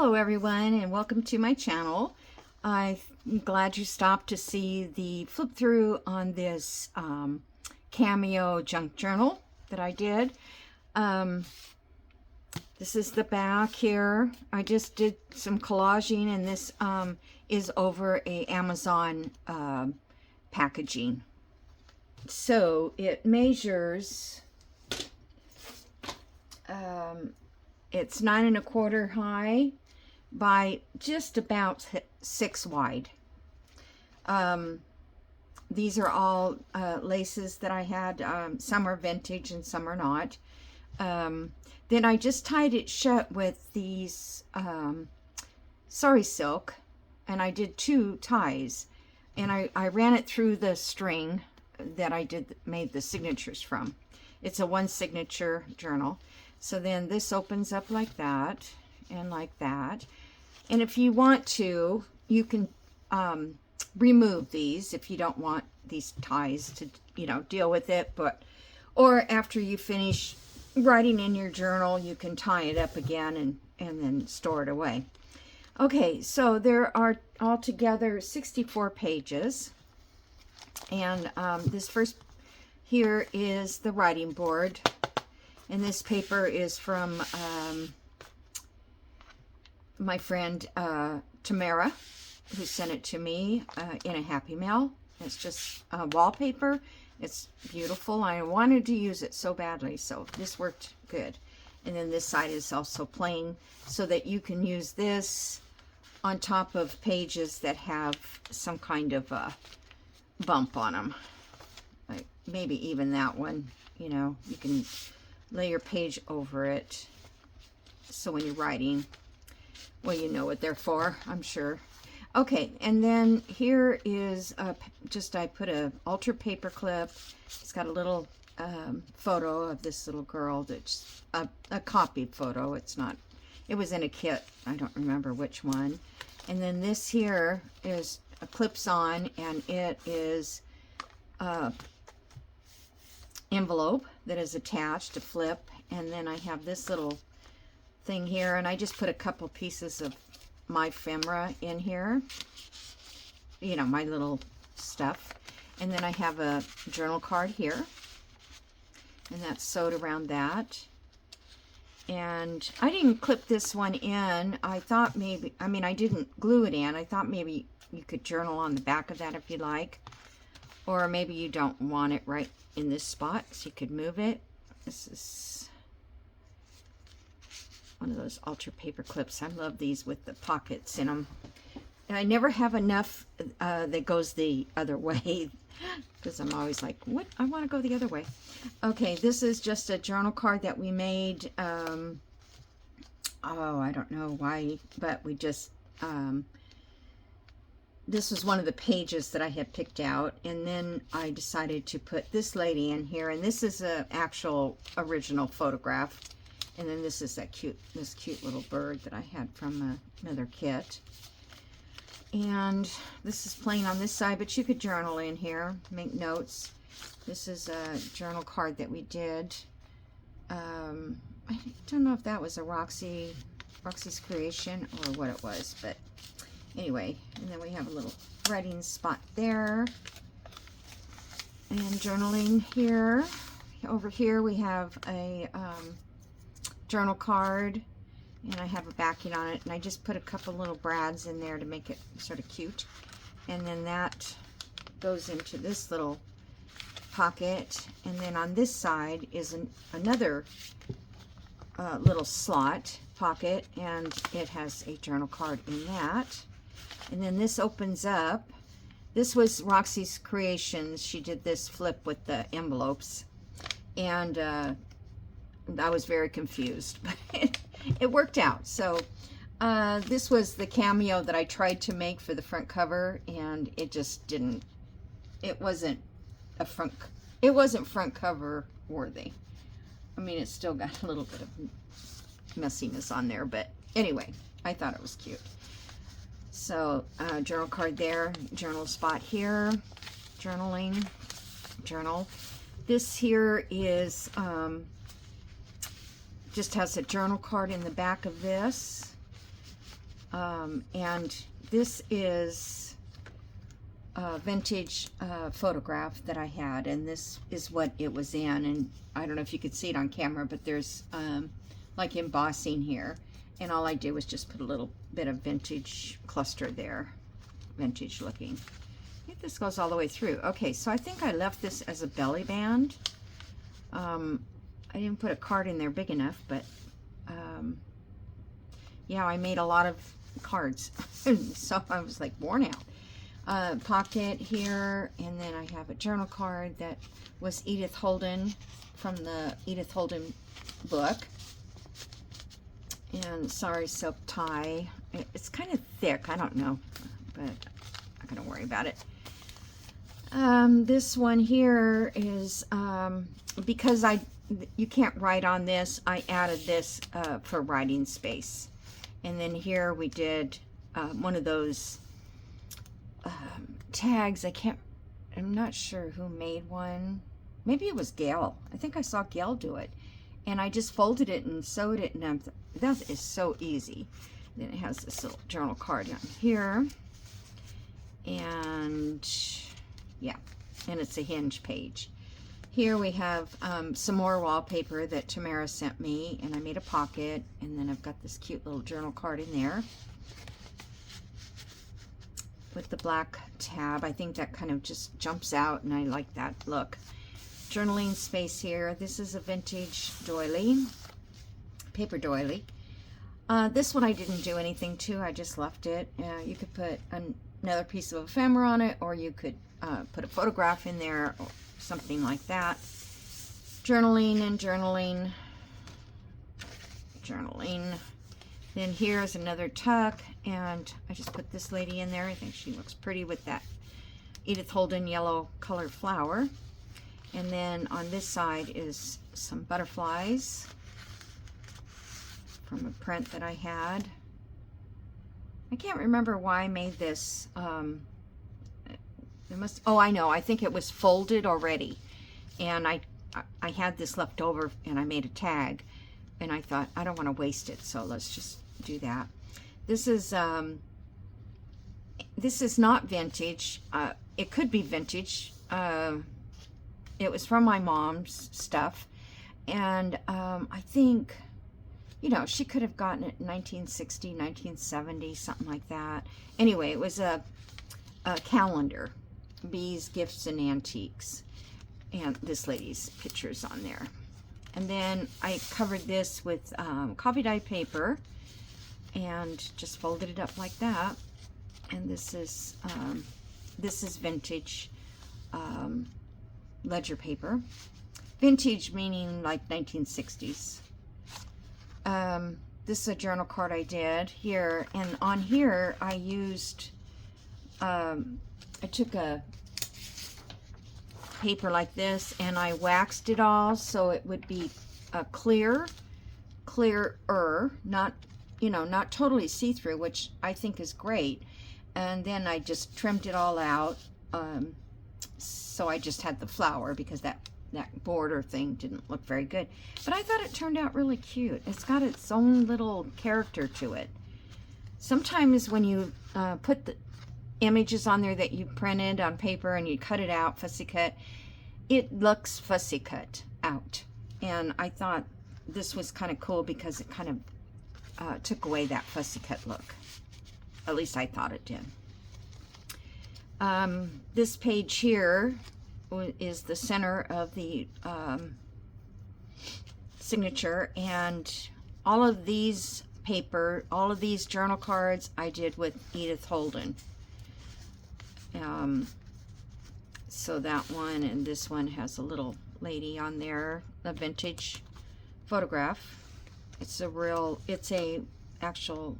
Hello everyone and welcome to my channel. I'm glad you stopped to see the flip through on this Cameo Junk Journal that I did. This is the back here. I just did some collaging, and this is over a Amazon packaging. So it measures it's 9 1/4 high by just about 6 wide. These are all laces that I had. Some are vintage and some are not. Then I just tied it shut with these sari silk, and I did 2 ties, and I ran it through the string that I made the signatures from. It's a 1 signature journal. So then this opens up like that and like that. And if you want to, you can remove these if you don't want these ties to, deal with it. Or after you finish writing in your journal, you can tie it up again and then store it away. Okay, so there are altogether 64 pages. And this first here is the writing board. And this paper is from my friend Tamara, who sent it to me in a Happy Mail. It's just wallpaper. It's beautiful. I wanted to use it so badly, so this worked good. And then this side is also plain, so that you can use this on top of pages that have some kind of bump on them. Like maybe even that one, you can lay your page over it, so when you're writing, well, you know what they're for, I'm sure. Okay, and then here is I put a altar paper clip. It's got a little photo of this little girl. That's a copied photo. It was in a kit. I don't remember which one. And then this here is a clips on, and it is envelope that is attached to flip. And then I have this little thing here, and I just put a couple pieces of my ephemera in here, my little stuff. And then I have a journal card here, and that's sewed around that. And I didn't clip this one in. I thought maybe, I didn't glue it in. I thought maybe you could journal on the back of that if you like. Or maybe you don't want it right in this spot, so you could move it. This is one of those ultra paper clips. I love these with the pockets in them. And I never have enough that goes the other way, because I'm always like, what? I want to go the other way. Okay, this is just a journal card that we made. Oh, I don't know why, but we just... this was one of the pages that I had picked out, and then I decided to put this lady in here, and this is an actual original photograph, and then this is this cute little bird that I had from another kit. And this is plain on this side, but you could journal in here, make notes. This is a journal card that we did. I don't know if that was a Roxy's creation or what it was, but anyway. And then we have a little writing spot there, and journaling here. Over here we have a journal card, and I have a backing on it, and I just put a couple little brads in there to make it sort of cute. And then that goes into this little pocket, and then on this side is another little slot pocket, and it has a journal card in that. And then this opens up. This was Roxy's creations. She did this flip with the envelopes, and I was very confused, but it worked out. So this was the cameo that I tried to make for the front cover, and it just didn't. It wasn't front cover worthy. It still got a little bit of messiness on there, but anyway, I thought it was cute. So journal card there, journal spot here, journaling, journal. This here is just has a journal card in the back of this. And this is a vintage photograph that I had, and this is what it was in. And I don't know if you could see it on camera, but there's like embossing here, and all I did was just put a little bit of vintage cluster there, vintage looking. I think this goes all the way through. Okay, so I think I left this as a belly band. I didn't put a card in there big enough, but yeah, I made a lot of cards, so I was like worn out. Pocket here, and then I have a journal card that was Edith Holden, from the Edith Holden book. And sorry, silk tie. It's kind of thick, I don't know, but I'm not gonna worry about it. This one here is because you can't write on this, I added this for writing space. And then here we did one of those tags. I'm not sure who made one. Maybe it was Gail. I think I saw Gail do it. And I just folded it and sewed it, and that is so easy. Then it has this little journal card on here. And yeah, and it's a hinge page. Here we have some more wallpaper that Tamara sent me, and I made a pocket, and then I've got this cute little journal card in there with the black tab. I think that kind of just jumps out, and I like that look. Journaling space here. This is a vintage doily, paper doily. This one I didn't do anything to, I just left it. You could put another piece of ephemera on it, or you could put a photograph in there, or something like that. Journaling and journaling. Then here's another tuck, and I just put this lady in there. I think she looks pretty with that Edith Holden yellow colored flower. And then on this side is some butterflies from a print that I had. I can't remember why I made this. Oh, I know. I think it was folded already, and I had this left over, and I made a tag, and I thought I don't want to waste it, so let's just do that. This is not vintage. It could be vintage. It was from my mom's stuff, and I think, you know, she could have gotten it in 1960, 1970, something like that. Anyway, it was a calendar. Bees, Gifts, and Antiques, and this lady's pictures on there. And then I covered this with coffee dye paper and just folded it up like that. And this is vintage ledger paper. Vintage meaning like 1960s. This is a journal card I did here, and on here I used I took a paper like this, and I waxed it all so it would be clearer, not, you know, not totally see-through, which I think is great. And then I just trimmed it all out, so I just had the flower, because that border thing didn't look very good. But I thought it turned out really cute. It's got its own little character to it. Sometimes when you put the images on there that you printed on paper and you cut it out, fussy cut, it looks fussy cut out. And I thought this was kind of cool because it kind of took away that fussy cut look. At least I thought it did. This page here is the center of the signature, and all of these paper, all of these journal cards I did with Edith Holden. So that one and this one has a little lady on there, a vintage photograph. It's a actual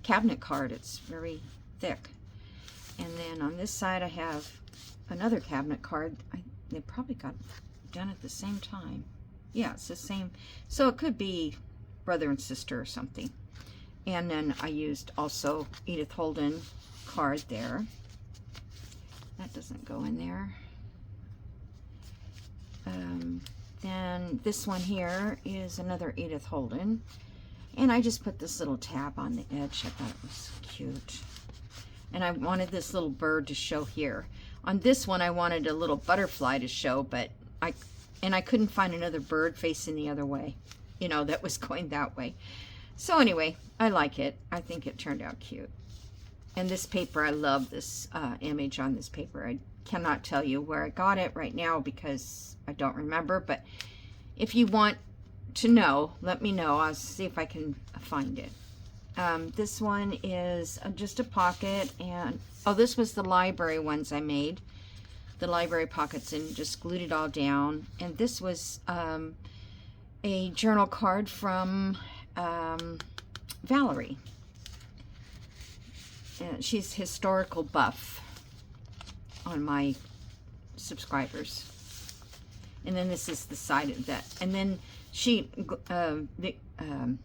cabinet card. It's very thick. And then on this side I have another cabinet card. They probably got done at the same time. Yeah, it's the same. So it could be brother and sister or something. And then I used also Edith Holden card there. That doesn't go in there. Then this one here is another Edith Holden. And I just put this little tab on the edge. I thought it was cute. And I wanted this little bird to show here. On this one, I wanted a little butterfly to show, but I couldn't find another bird facing the other way, you know, that was going that way. So anyway, I like it. I think it turned out cute. And this paper, I love this image on this paper. I cannot tell you where I got it right now because I don't remember, but if you want to know, let me know. I'll see if I can find it. This one is just a pocket, and oh, this was the library ones I made, the library pockets, and just glued it all down. And this was a journal card from Valerie. She's historical buff on my subscribers. And then this is the side of that. And then she, I'm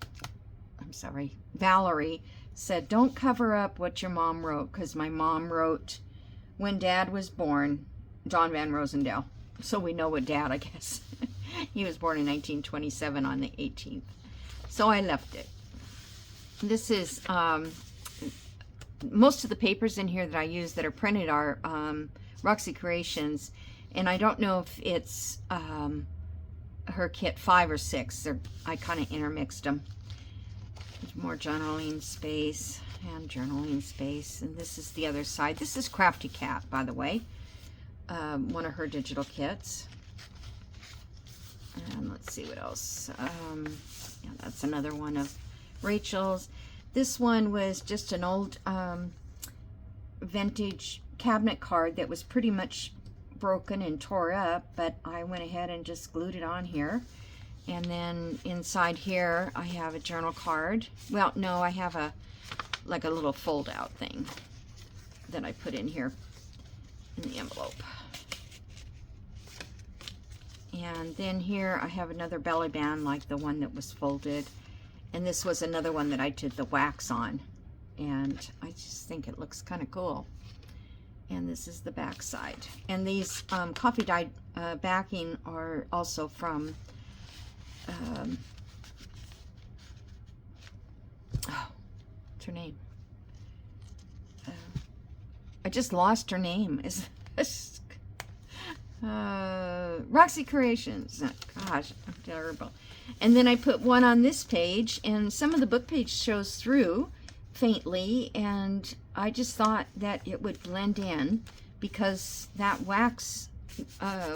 sorry, Valerie said, don't cover up what your mom wrote, because my mom wrote when Dad was born, John Van Rosendale. So we know what Dad, I guess. He was born in 1927 on the 18th. So I left it. This is, most of the papers in here that I use that are printed are Roxy Creations. And I don't know if it's her kit 5 or 6. I kind of intermixed them. There's more journaling space and journaling space. And this is the other side. This is Crafty Cat, by the way. One of her digital kits. And let's see what else. Yeah, that's another one of Rachel's. This one was just an old vintage cabinet card that was pretty much broken and tore up, but I went ahead and just glued it on here. And then inside here I have a journal card. Well, no, I have like a little fold out thing that I put in here in the envelope. And then here I have another belly band like the one that was folded. And this was another one that I did the wax on. And I just think it looks kind of cool. And this is the back side. And these coffee dyed backing are also from, oh, what's her name? I just lost her name. Is Roxy Creations. Oh, gosh, I'm terrible. And then I put one on this page, and some of the book page shows through faintly, and I just thought that it would blend in because that wax,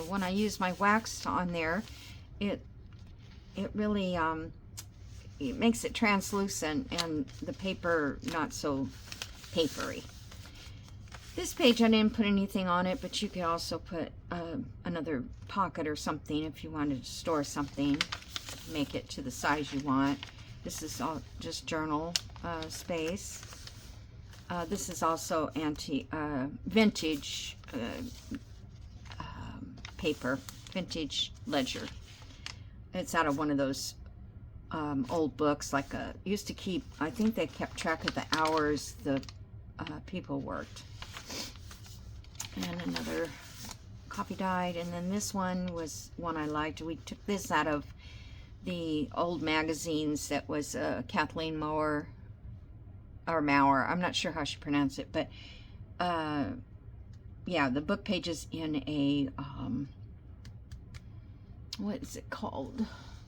when I use my wax on there, it really it makes it translucent and the paper not so papery. This page I didn't put anything on it, but you could also put another pocket or something if you wanted to store something, make it to the size you want. This is all just journal space. This is also vintage paper, vintage ledger. It's out of one of those old books, like used to keep, I think they kept track of the hours the people worked. And another copy dyed. And then this one was one I liked. We took this out of the old magazines that was Kathleen Mower, or Maurer, I'm not sure how she pronounced it, but yeah, the book pages in a what is it called?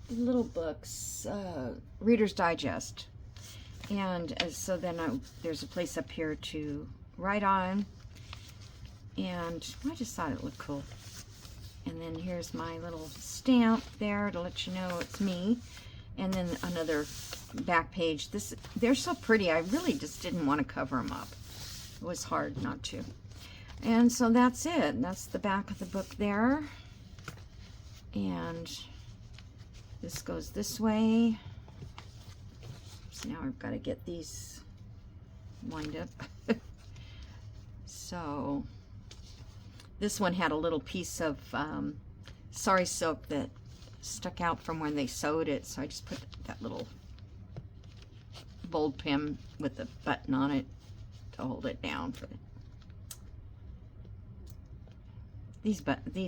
The little books, Reader's Digest. And so then there's a place up here to write on, and I just thought it looked cool. And then here's my little stamp there to let you know it's me. And then another back page. They're so pretty. I really just didn't want to cover them up. It was hard not to. And so that's it. That's the back of the book there. And this goes this way. So now I've got to get these lined up. So this one had a little piece of sari silk that stuck out from when they sewed it, so I just put that little bold pin with the button on it to hold it down for these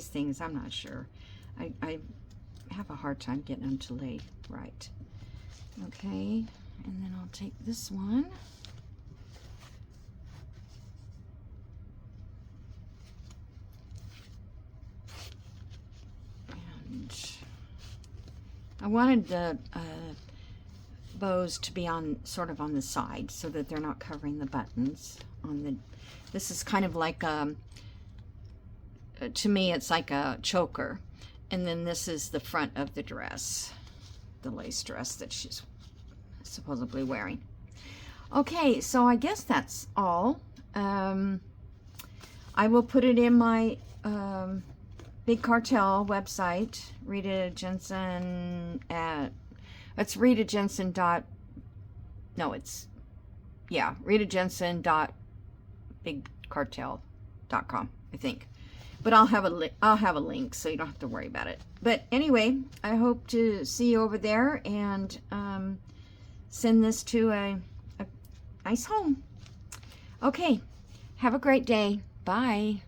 things. I'm not sure. I have a hard time getting them to lay right. Okay, and then I'll take this one. And I wanted the bows to be on sort of on the side so that they're not covering the buttons on the. This is kind of like to me it's like a choker, and then this is the front of the dress, the lace dress that she's supposedly wearing. Okay, so I guess that's all. I will put it in my Big Cartel website, Rita Jensen at, it's Rita Jensen dot, no, it's, yeah, Rita Jensen dot bigcartel.com, I think. But I'll have a link so you don't have to worry about it. But anyway, I hope to see you over there and send this to a nice home. Okay, have a great day. Bye.